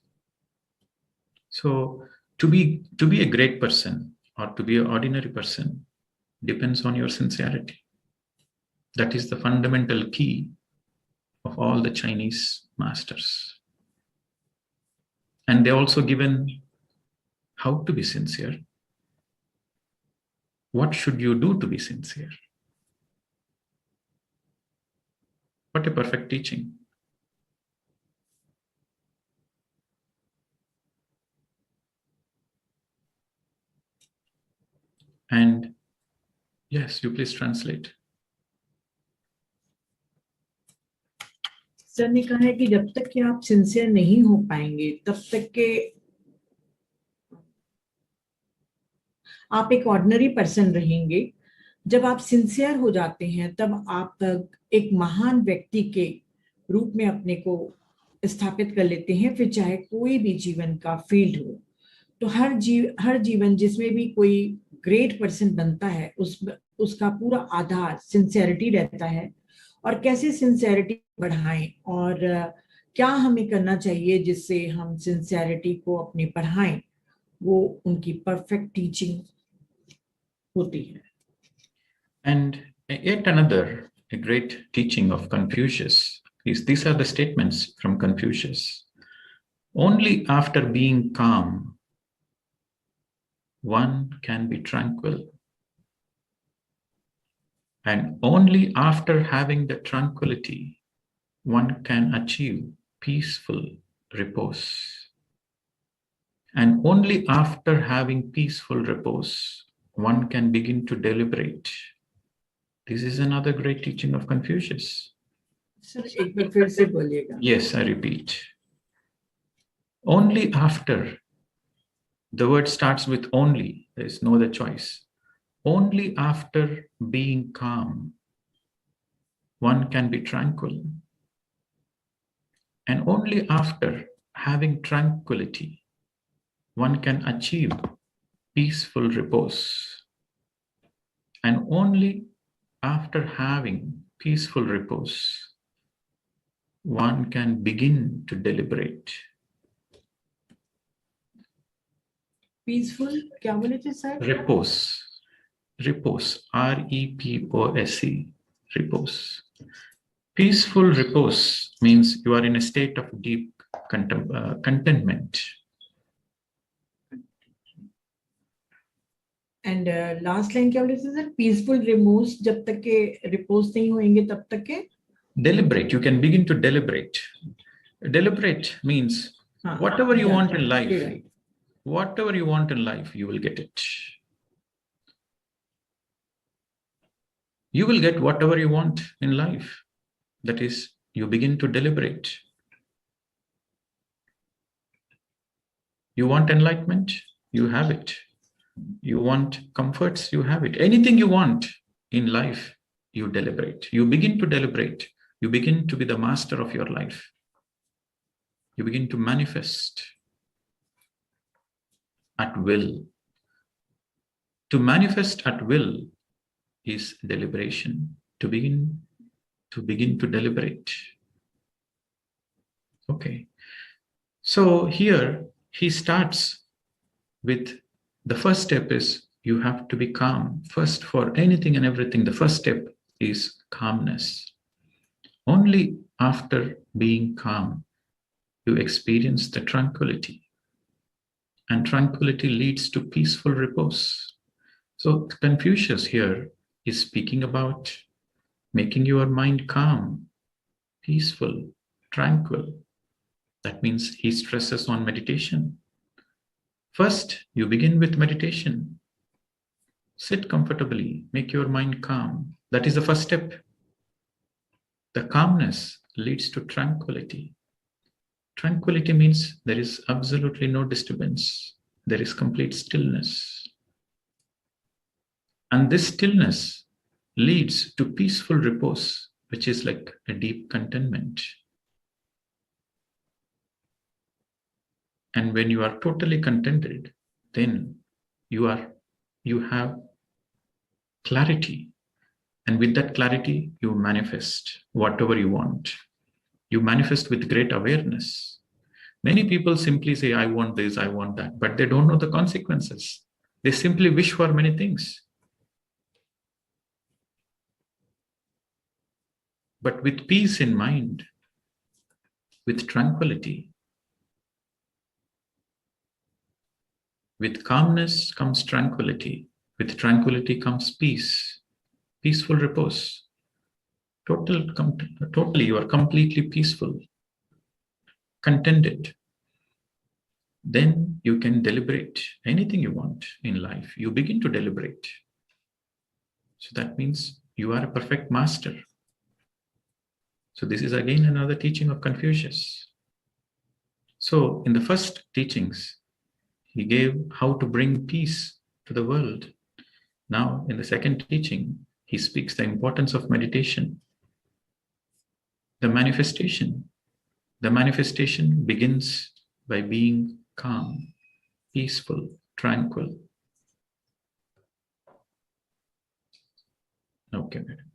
So to be a great person or to be an ordinary person depends on your sincerity. That is the fundamental key of all the Chinese masters. And they also given how to be sincere. What should you do to be sincere? What a perfect teaching. And yes, you please translate. Sir ने कहा है कि जब तक कि आप sincere नहीं हो पाएंगे तब तक के आप एक ऑर्डिनरी पर्सन रहेंगे. जब आप सिंसियर हो जाते हैं तब आप एक महान व्यक्ति के रूप में अपने को स्थापित कर लेते हैं, फिर चाहे कोई भी जीवन का फील्ड हो. तो हर जीवन जिसमें भी कोई ग्रेट पर्सन बनता है उसका पूरा आधार सिंसियरिटी रहता है. और कैसे सिंसियरिटी बढ़ाएं और क्या हमें करना चाहिए जिससे हम सिंसियरिटी को अपने बढ़ाएं, वो उनकी परफेक्ट टीचिंग होती है. And yet another a great teaching of Confucius is, these are the statements from Confucius. Only after being calm, one can be tranquil. And only after having the tranquility, one can achieve peaceful repose. And only after having peaceful repose, one can begin to deliberate. This is another great teaching of Confucius. Sir एक बार फिर से बोलिएगा. Yes, I repeat. Only after, the word starts with only, there is no other choice. Only after being calm, one can be tranquil. And only after having tranquility, one can achieve peaceful repose. And only after having peaceful repose, one can begin to deliberate. Peaceful क्या बोले थे sir? Repose. Repose. R-E-P-O-S-E. Repose. Peaceful repose means you are in a state of deep contentment. And last line क्या बोले थे sir? Peaceful रिमोस, जब तक के repose नहीं होंगे तब तक के Deliberate. You can begin to deliberate. Deliberate means whatever you want in life. Right. Whatever you want in life, you will get it. You will get whatever you want in life. That is, you begin to deliberate. You want enlightenment, you have it. You want comforts, you have it. Anything you want in life, you deliberate. You begin to deliberate. You begin to be the master of your life. You begin to manifest at will. To manifest at will is deliberation. To begin to deliberate. Okay. So here he starts with the first step is you have to be calm. First, for anything and everything, the first step is calmness. Only after being calm, you experience the tranquility. and tranquility leads to peaceful repose. So Confucius here is speaking about making your mind calm, peaceful, tranquil. That means he stresses on meditation. First, you begin with meditation. Sit comfortably, make your mind calm. That is the first step. The calmness leads to tranquility. Tranquility means there is absolutely no disturbance. There is complete stillness. And this stillness leads to peaceful repose, which is like a deep contentment. And when you are totally contented, then you have clarity. And with that clarity, you manifest whatever you want. You manifest with great awareness. Many people simply say, I want this, I want that, but they don't know the consequences. They simply wish for many things. But with peace in mind, with tranquility, with calmness comes tranquility. With tranquility comes peace, peaceful repose. Totally, you are completely peaceful, contented. Then you can deliberate anything you want in life. You begin to deliberate. So that means you are a perfect master. So this is again another teaching of Confucius. So in the first teachings, he gave how to bring peace to the world. Now in the second teaching, he speaks the importance of meditation. The manifestation begins by being calm, peaceful, tranquil. Okay, madam.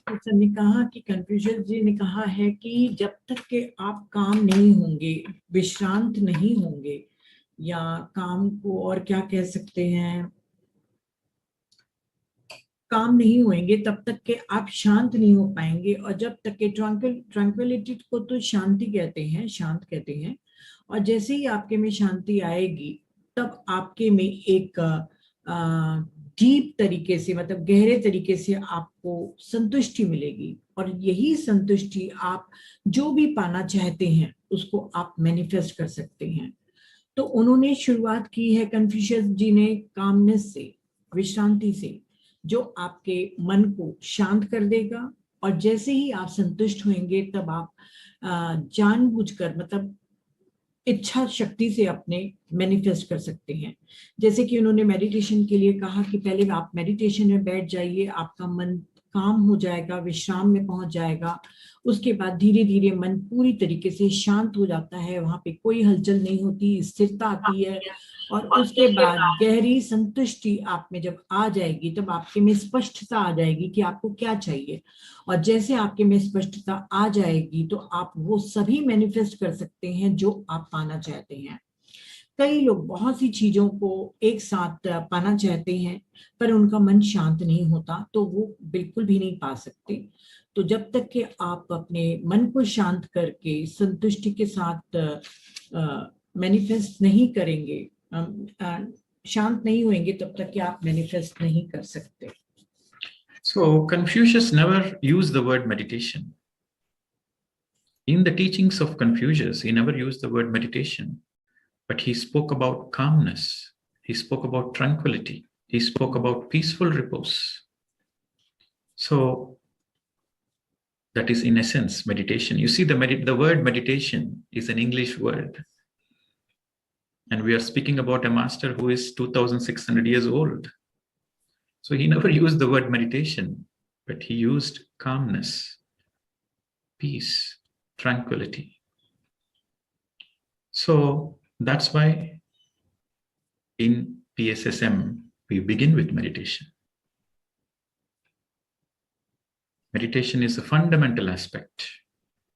Sir ने कहा कि Confucius जी ने कहा है कि जब तक के आप काम नहीं होंगे, विश्रांत नहीं होंगे, या काम को और क्या कह सकते हैं, काम नहीं होंगे, तब तक के आप शांत नहीं हो पाएंगे. और जब तक के ट्रैंक्विलिटी को तो शांति कहते हैं, शांत कहते हैं. और जैसे ही आपके में शांति आएगी, तब आपके में एक डीप तरीके से, मतलब गहरे तरीके से आपको संतुष्टि मिलेगी. और यही संतुष्टि आप जो भी पाना चाहते हैं उसको आप मैनिफेस्ट कर सकते हैं. तो उन्होंने शुरुआत की है कन्फ्यूशियस जी ने कामनेस से, विश्रांति से, जो आपके मन को शांत कर देगा. और जैसे ही आप संतुष्ट होंगे, तब आप जानबूझकर, मतलब इच्छा शक्ति से अपने मैनिफेस्ट कर सकते हैं. जैसे कि उन्होंने मेडिटेशन के लिए कहा कि पहले आप मेडिटेशन में बैठ जाइए, आपका मन काम हो जाएगा, विश्राम में पहुंच जाएगा. उसके बाद धीरे धीरे मन पूरी तरीके से शांत हो जाता है, वहां पे कोई हलचल नहीं होती, स्थिरता आती है. और उसके बाद गहरी संतुष्टि आप में जब आ जाएगी, तब आपके में स्पष्टता आ जाएगी कि आपको क्या चाहिए. और जैसे आपके में स्पष्टता आ जाएगी, तो आप वो सभी मैनिफेस्ट कर सकते हैं जो आप पाना चाहते हैं. कई लोग बहुत सी चीजों को एक साथ पाना चाहते हैं, पर उनका मन शांत नहीं होता, तो वो बिल्कुल भी नहीं पा सकते. तो जब तक कि आप अपने मन को शांत करके संतुष्टि के साथ मैनिफेस्ट नहीं करेंगे, शांत नहीं होंगे, तब तक कि आप मैनिफेस्ट नहीं कर सकते. So Confucius never used the word meditation. In the teachings of Confucius, he never used the word meditation, but he spoke about calmness. He spoke about tranquility. He spoke about peaceful repose. So that is in essence meditation. You see, the word meditation is an English word. And we are speaking about a master who is 2,600 years old. So he never used the word meditation, but he used calmness, peace, tranquility. So that's why in PSSM, we begin with meditation. Meditation is a fundamental aspect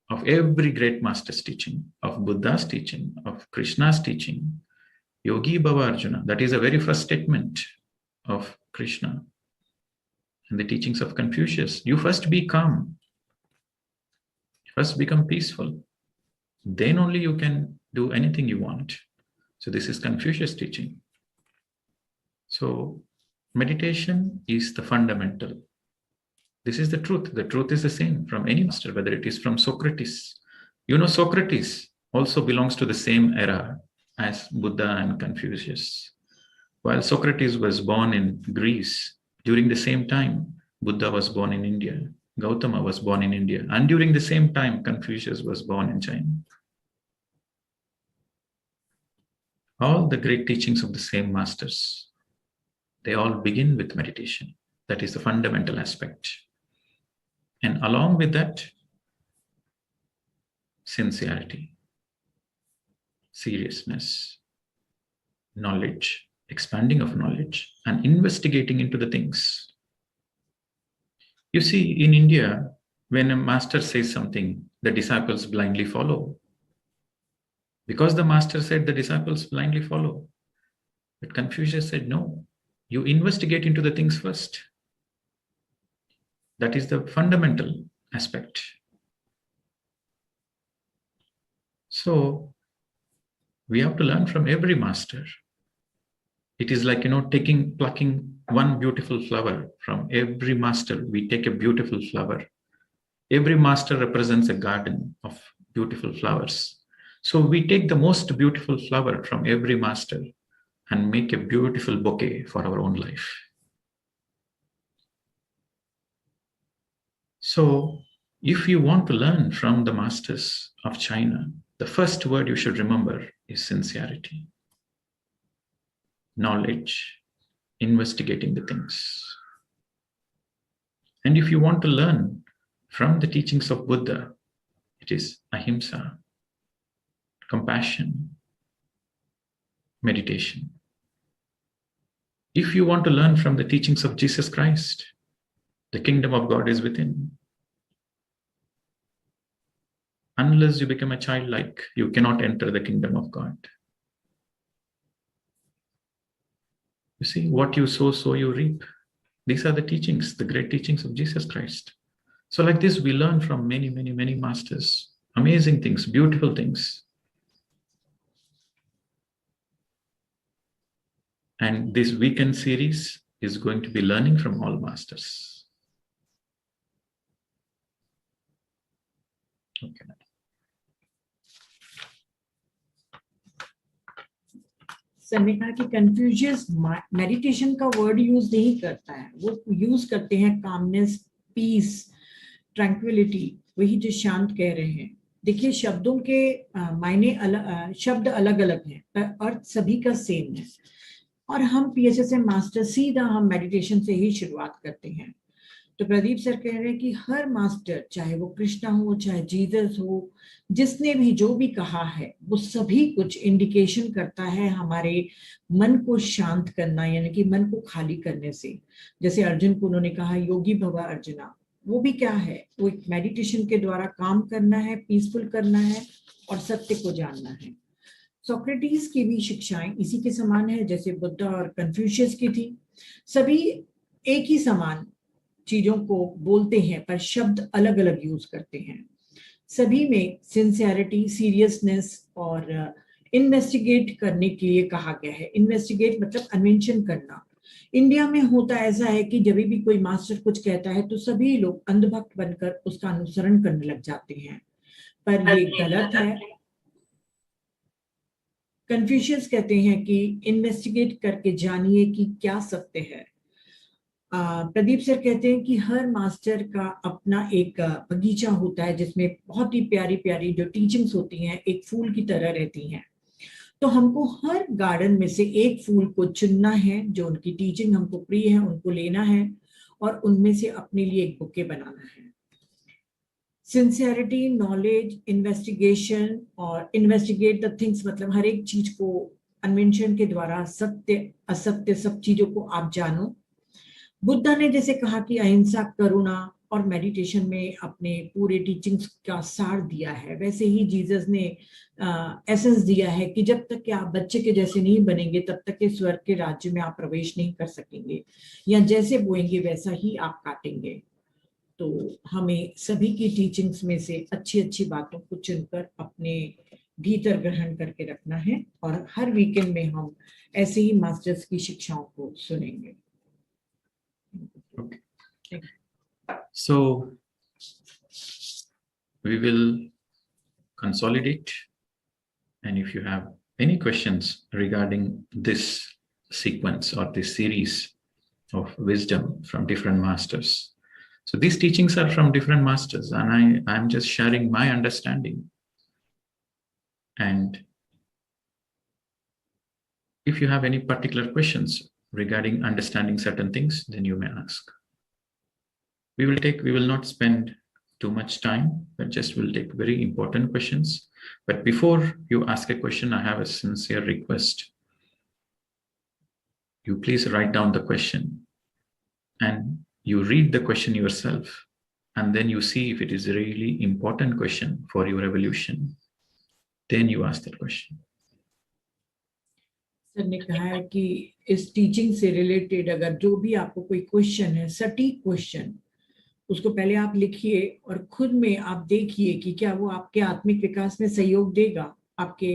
of every great master's teaching, of Buddha's teaching, of Krishna's teaching. Yogi Bhava Arjuna, that is the very first statement of Krishna and the teachings of Confucius. You first be calm. First become peaceful. then only you can do anything you want. So this is Confucius teaching. So meditation is the fundamental. This is the truth. The truth is the same from any master, whether it is from Socrates. You know, Socrates also belongs to the same era as Buddha and Confucius. While Socrates was born in Greece, during the same time, Buddha was born in India, Gautama was born in India, and during the same time, Confucius was born in China. All the great teachings of the same masters, they all begin with meditation. That is the fundamental aspect. And along with that, sincerity, seriousness, knowledge, expanding of knowledge, and investigating into the things. You see, in India, when a master says something, the disciples blindly follow. Because the master said, the disciples blindly follow. But Confucius said, no, you investigate into the things first. That is the fundamental aspect. So we have to learn from every master. It is like, plucking one beautiful flower from every master. We take a beautiful flower. Every master represents a garden of beautiful flowers. So we take the most beautiful flower from every master and make a beautiful bouquet for our own life. So if you want to learn from the masters of China, the first word you should remember is sincerity, knowledge, investigating the things. And if you want to learn from the teachings of Buddha, it is ahimsa, compassion, meditation. If you want to learn from the teachings of Jesus Christ, the kingdom of God is within. Unless you become a childlike, you cannot enter the kingdom of God. You see, what you sow, so you reap. These are the teachings, the great teachings of Jesus Christ. So like this, we learn from many, many, many masters. Amazing things, beautiful things. And this weekend series is going to be learning from all masters. Okay. Sir ने कहा कि Confucius meditation का word use नहीं करता है, वो use करते हैं कामनेस, पीस, ट्रैंक्विलिटी, वही जो शांत कह रहे हैं. देखिए, शब्दों के मायने शब्द अलग अलग हैं पर अर्थ सभी का सेम है. और हम पीएचएसएम मास्टर सीधा हम मेडिटेशन से ही शुरुआत करते हैं. तो प्रदीप सर कह रहे हैं कि हर मास्टर, चाहे वो कृष्णा हो, चाहे जीसस हो, जिसने भी जो भी कहा है, वो सभी कुछ इंडिकेशन करता है हमारे मन को शांत करना, यानी कि मन को खाली करने से. जैसे अर्जुन को उन्होंने कहा योगी भव अर्जुना, वो भी क्या है, वो एक मेडिटेशन के द्वारा काम करना है, पीसफुल करना है और सत्य को जानना है. सोक्रेटिस की भी शिक्षाएं इसी के समान है जैसे बुद्धा और कन्फ्यूशियस की थी. सभी एक ही समान चीजों को बोलते हैं पर शब्द अलग अलग यूज करते हैं. सभी में सिंसियरिटी, सीरियसनेस और इन्वेस्टिगेट करने के लिए कहा गया है. इन्वेस्टिगेट मतलब अन्वेषण करना. इंडिया में होता ऐसा है कि जब भी कोई मास्टर कुछ कहता है तो सभी लोग अंधभक्त बनकर उसका अनुसरण करने लग जाते हैं, पर ये गलत है. कन्फ्यूशियस कहते हैं कि इन्वेस्टिगेट करके जानिए कि क्या सत्य है. प्रदीप सर कहते हैं कि हर मास्टर का अपना एक बगीचा होता है जिसमें बहुत ही प्यारी प्यारी जो टीचिंग्स होती हैं एक फूल की तरह रहती हैं. तो हमको हर गार्डन में से एक फूल को चुनना है, जो उनकी टीचिंग हमको प्रिय है उनको लेना है और उनमें से अपने लिए एक बुके बनाना है. सिंसियरिटी, नॉलेज, इन्वेस्टिगेशन और इन्वेस्टिगेट द थिंग्स मतलब हर एक चीज को अन्वेषण के द्वारा सत्य असत्य सब चीजों को आप जानो. बुद्धा ने जैसे कहा कि अहिंसा, करुणा और मेडिटेशन में अपने पूरे टीचिंग्स का सार दिया है, वैसे ही जीसस ने एसेंस दिया है कि जब तक कि आप बच्चे के जैसे नहीं बनेंगे तब तक के स्वर्ग के राज्य में आप प्रवेश नहीं कर सकेंगे, या जैसे बोएंगे वैसा ही आप काटेंगे. तो हमें सभी की टीचिंग्स में से अच्छी अच्छी बातों को चुनकर अपने भीतर ग्रहण करके रखना है और हर वीकेंड में हम ऐसे ही मास्टर्स की शिक्षाओं को सुनेंगे। Okay. So we will consolidate, and if you have any questions regarding this sequence or this series of wisdom from different masters. So these teachings are from different masters, and I'm just sharing my understanding. And if you have any particular questions regarding understanding certain things, then you may ask. We will not spend too much time, but just will take very important questions. But before you ask a question, I have a sincere request. You please write down the question and you read the question yourself, and then you see if it is a really important question for your evolution. Then you ask that question. Sir ने कहा है कि इस teaching से related अगर जो भी आपको कोई क्वेश्चन है, सटीक क्वेश्चन, उसको पहले आप लिखिए और खुद में आप देखिए कि क्या वो आपके आत्मिक विकास में सहयोग देगा, आपके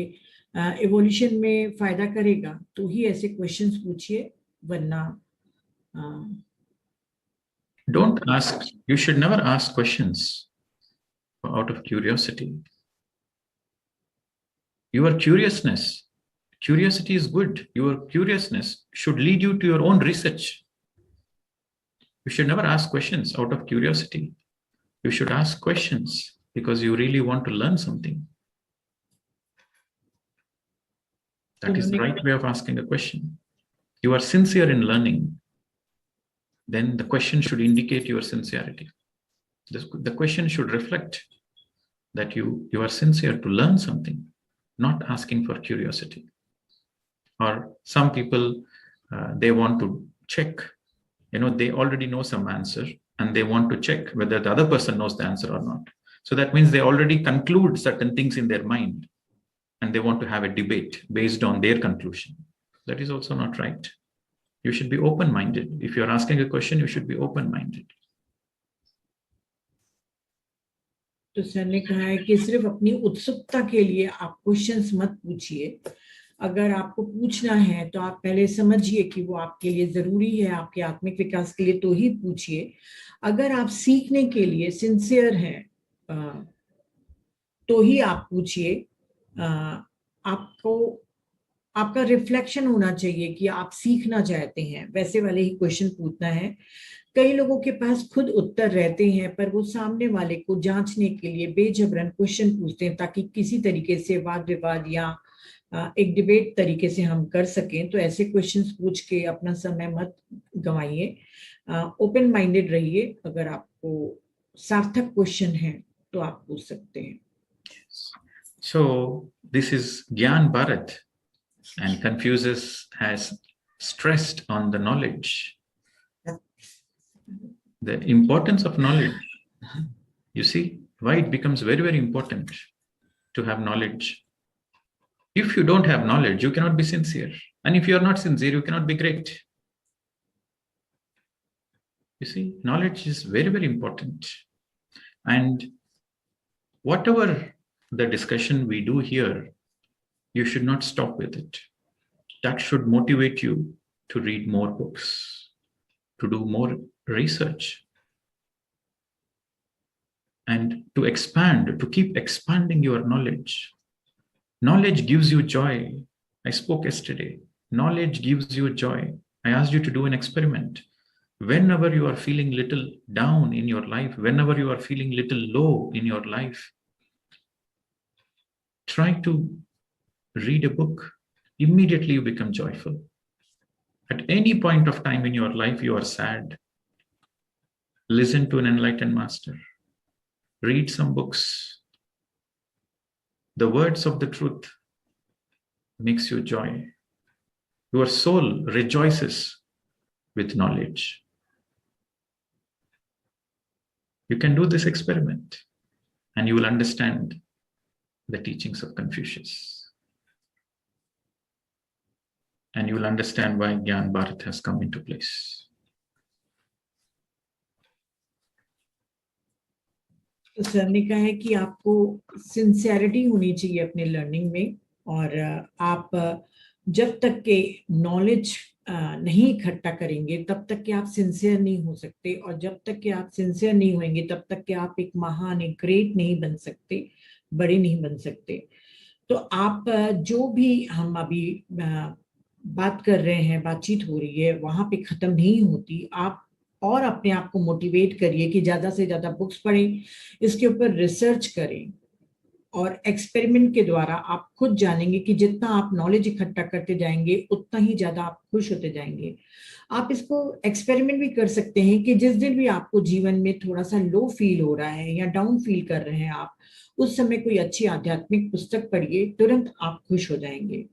एवोल्यूशन में फायदा करेगा, तो ही ऐसे क्वेश्चंस पूछिए, वरना Don't ask, you should never ask questions out of curiosity. Your curiosity is good. Your curiousness should lead you to your own research. You should never ask questions out of curiosity. You should ask questions because you really want to learn something. That is the right way of asking a question. You are sincere in learning, then the question should indicate your sincerity. The question should reflect that you are sincere to learn something, not asking for curiosity. Or some people, they want to check, they already know some answer and they want to check whether the other person knows the answer or not. So that means they already conclude certain things in their mind and they want to have a debate based on their conclusion. That is also not right. You should be open-minded. If you're asking a question, you should be open-minded. तो sir ने कहा है कि सिर्फ अपनी उत्सुकता के लिए आप क्वेश्चंस मत पूछिए। अगर आपको पूछना है तो आप पहले समझिए कि वो आपके लिए जरूरी है, आपके आत्मिक विकास के लिए, तो ही पूछिए। अगर आप सीखने के लिए सिंसियर हैं तो ही आप पूछिए। आपको आपका रिफ्लेक्शन होना चाहिए कि आप सीखना चाहते हैं, वैसे वाले ही क्वेश्चन पूछना है। कई लोगों के पास खुद उत्तर रहते हैं पर वो सामने वाले को जांचने के लिए बेजबरन क्वेश्चन पूछते हैं ताकि किसी तरीके से वाद विवाद या एक डिबेट तरीके से हम कर सकें। तो ऐसे क्वेश्चंस पूछ के अपना समय मत गंवाइए, ओपन माइंडेड रहिए। अगर आपको सार्थक क्वेश्चन है तो आप पूछ सकते हैं। So this is Gyaan Bharat, and Confucius has stressed on the knowledge, the importance of knowledge. You see why it becomes very, very important to have knowledge. If you don't have knowledge, you cannot be sincere. And if you are not sincere, you cannot be great. You see, knowledge is very, very important. And whatever the discussion we do here, you should not stop with it. That should motivate you to read more books, to do more research, and to expand, to keep expanding your knowledge. Knowledge gives you joy. I spoke yesterday. Knowledge gives you joy. I asked you to do an experiment. Whenever you are feeling little down in your life, whenever you are feeling little low in your life, try to read a book. Immediately you become joyful. At any point of time in your life, you are sad. Listen to an enlightened master. Read some books. The words of the truth makes you joy. Your soul rejoices with knowledge. You can do this experiment and you will understand the teachings of Confucius. And you will understand why Gyaan Bharat has come into place. Sir ने कहा है कि आपको sincerity होनी चाहिए अपने learning में, और आप जब तक के नॉलेज नहीं इकट्ठा करेंगे तब तक कि आप सिंसियर नहीं हो सकते, और जब तक कि आप सिंसियर नहीं होंगे तब तक कि आप एक महान, एक ग्रेट नहीं बन सकते, बड़े नहीं बन सकते। तो आप जो भी हम अभी बात कर रहे हैं, बातचीत हो रही है, वहां पे खत्म नहीं होती। आप और अपने आप को मोटिवेट करिए कि ज्यादा से ज्यादा बुक्स पढ़ें, इसके ऊपर रिसर्च करें, और एक्सपेरिमेंट के द्वारा आप खुद जानेंगे कि जितना आप नॉलेज इकट्ठा करते जाएंगे उतना ही ज्यादा आप खुश होते जाएंगे। आप इसको एक्सपेरिमेंट भी कर सकते हैं कि जिस दिन भी आपको जीवन में थोड़ा सा लो फील हो रहा है या डाउन फील कर रहे हैं आप, उस समय कोई अच्छी आध्यात्मिक पुस्तक पढ़िए, तुरंत आप खुश हो जाएंगे।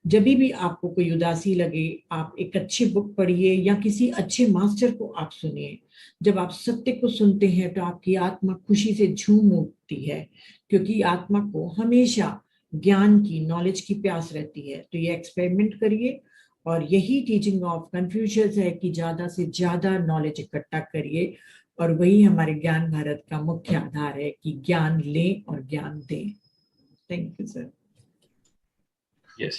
जब भी आपको कोई उदासी लगे, आप एक अच्छी बुक पढ़िए या किसी अच्छे मास्टर को आप सुनिए। जब आप सत्य को सुनते हैं तो आपकी आत्मा खुशी से झूम उठती है, क्योंकि आत्मा को हमेशा ज्ञान की, नॉलेज की प्यास रहती है। तो ये एक्सपेरिमेंट करिए, और यही टीचिंग ऑफ कन्फ्यूशियस है कि ज्यादा से ज्यादा नॉलेज इकट्ठा करिए, और वही हमारे ज्ञान भारत का मुख्य आधार है कि ज्ञान लें और ज्ञान दें। Thank you sir. Yes.